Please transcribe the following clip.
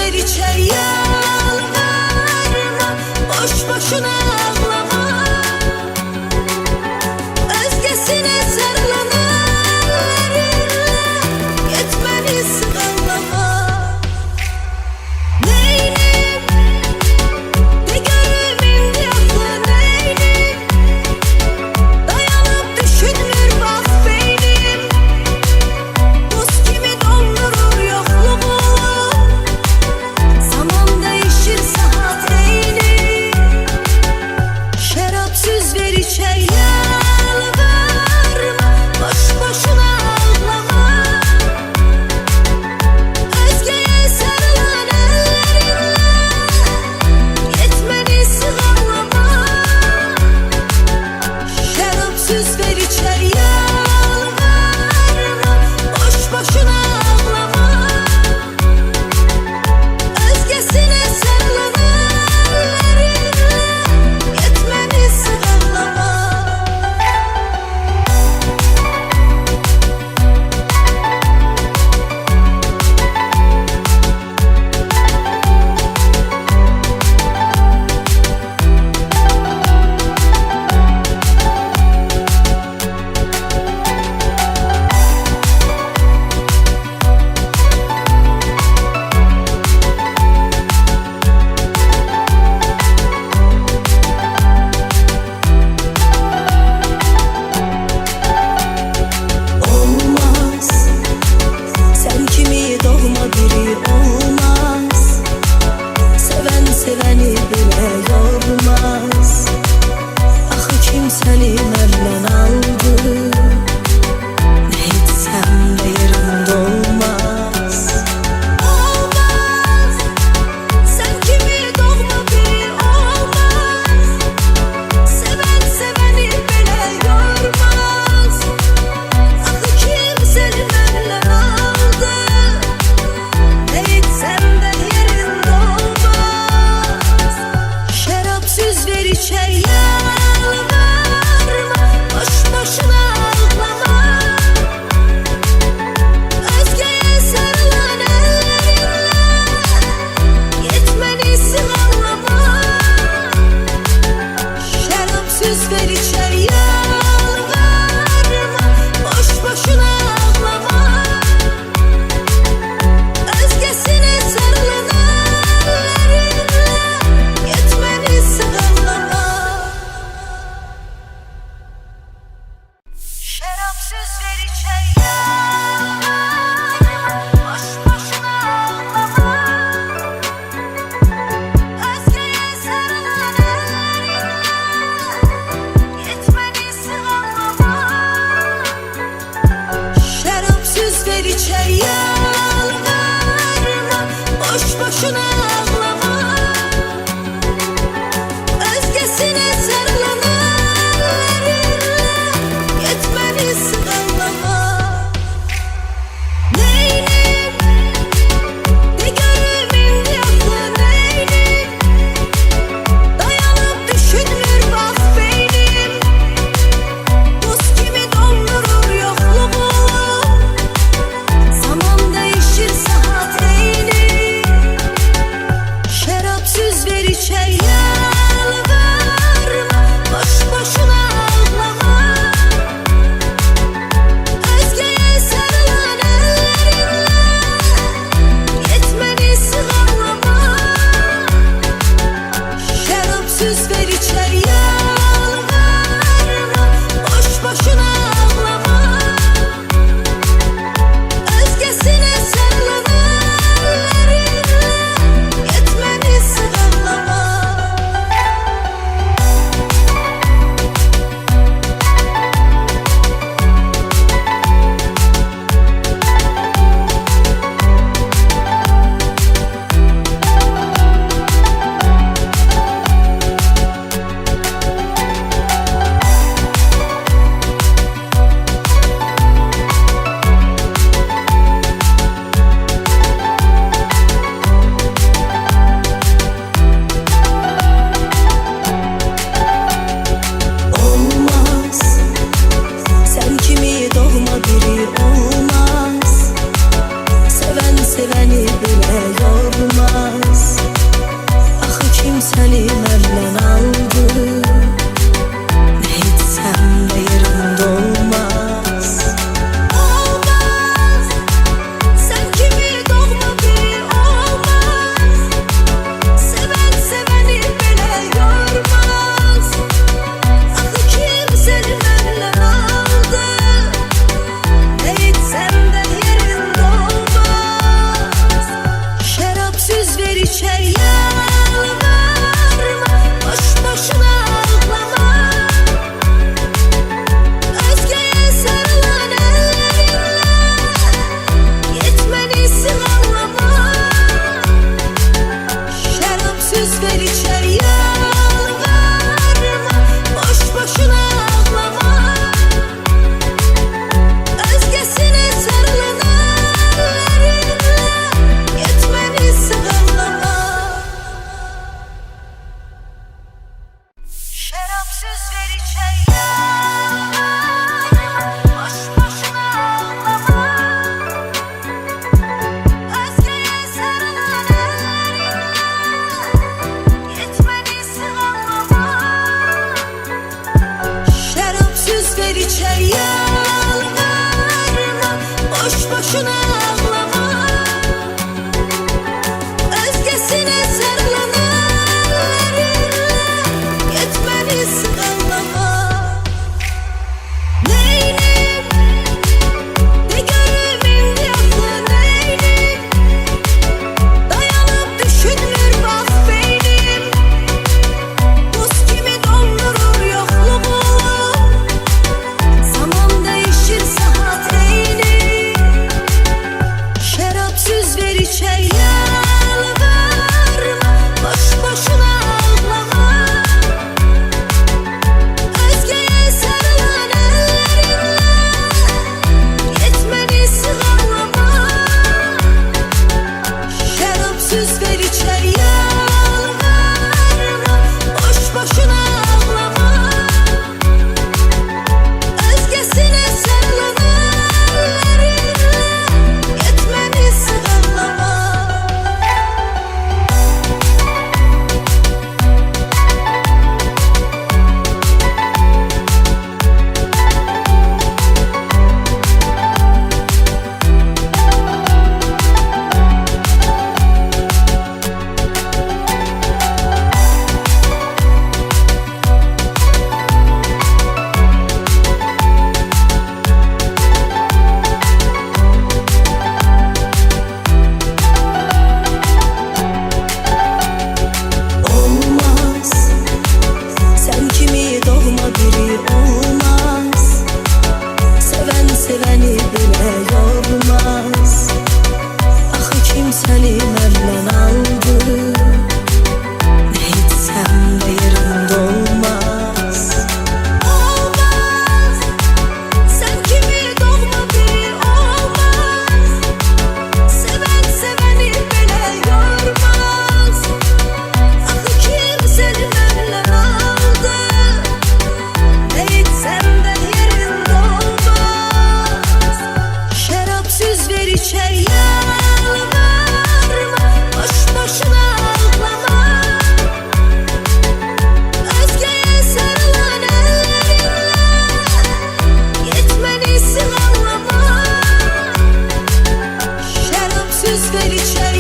ver içer yalvarma, boş boşuna ağlama. Özgesine sarılan ellerinle yetmeni sığallama. Neynim, ne görüm indi aklı neynim, dayanıp düşünür bak beynim. Buz gibi dondurur yokluğu, zaman değişir saat eğilir. Şerapsız ver içer yalvarma, boş boşuna ağlama. Özgeye sarılan ellerinle yetmeni sığallama. Şerapsız ver içer yalvarma, boş boşuna ağlama. Özgesine sarılan ellerinle yetmeni sığallama. Olmaz, sen kimi doğma biri olmaz. Seven seveni bile yormaz. Axı kim seni məndən aldı, ne etsem de yerimde olmaz. Olmaz, sen kimi doğma biri olmaz. Seven seveni bile yormaz. Axı kim seni məndən aldı, ne etsem de yerinde olmaz. Şerapsız ver içer yalvarma, boş boşuna ağlama. Özgeye sarılan ellerinle yetmeni sığallama. Şerapsız ver içer yalvarma, boş boşuna ağlama. Özgesine sarılan ellerinle yetmeni sığallama. Şerapsız ver içer yalvarma, boş boşuna ağlama. Özgeye sarılan ellerinle yetmeni sığallama. Şerapsız ver içer yalvarma, boş boşuna ağlama. Özgesine sarılan ellerinle yetmeni sığallama. Neynim, ne görüm indi aklı neynim, dayanıp düşünür bak beynim. Buz gibi dondurur yokluğu, zaman yalvarma, boş boşuna ağlama. Özgeye sarılan ellerinle gitmelisin anlama. Şərab söz ver içer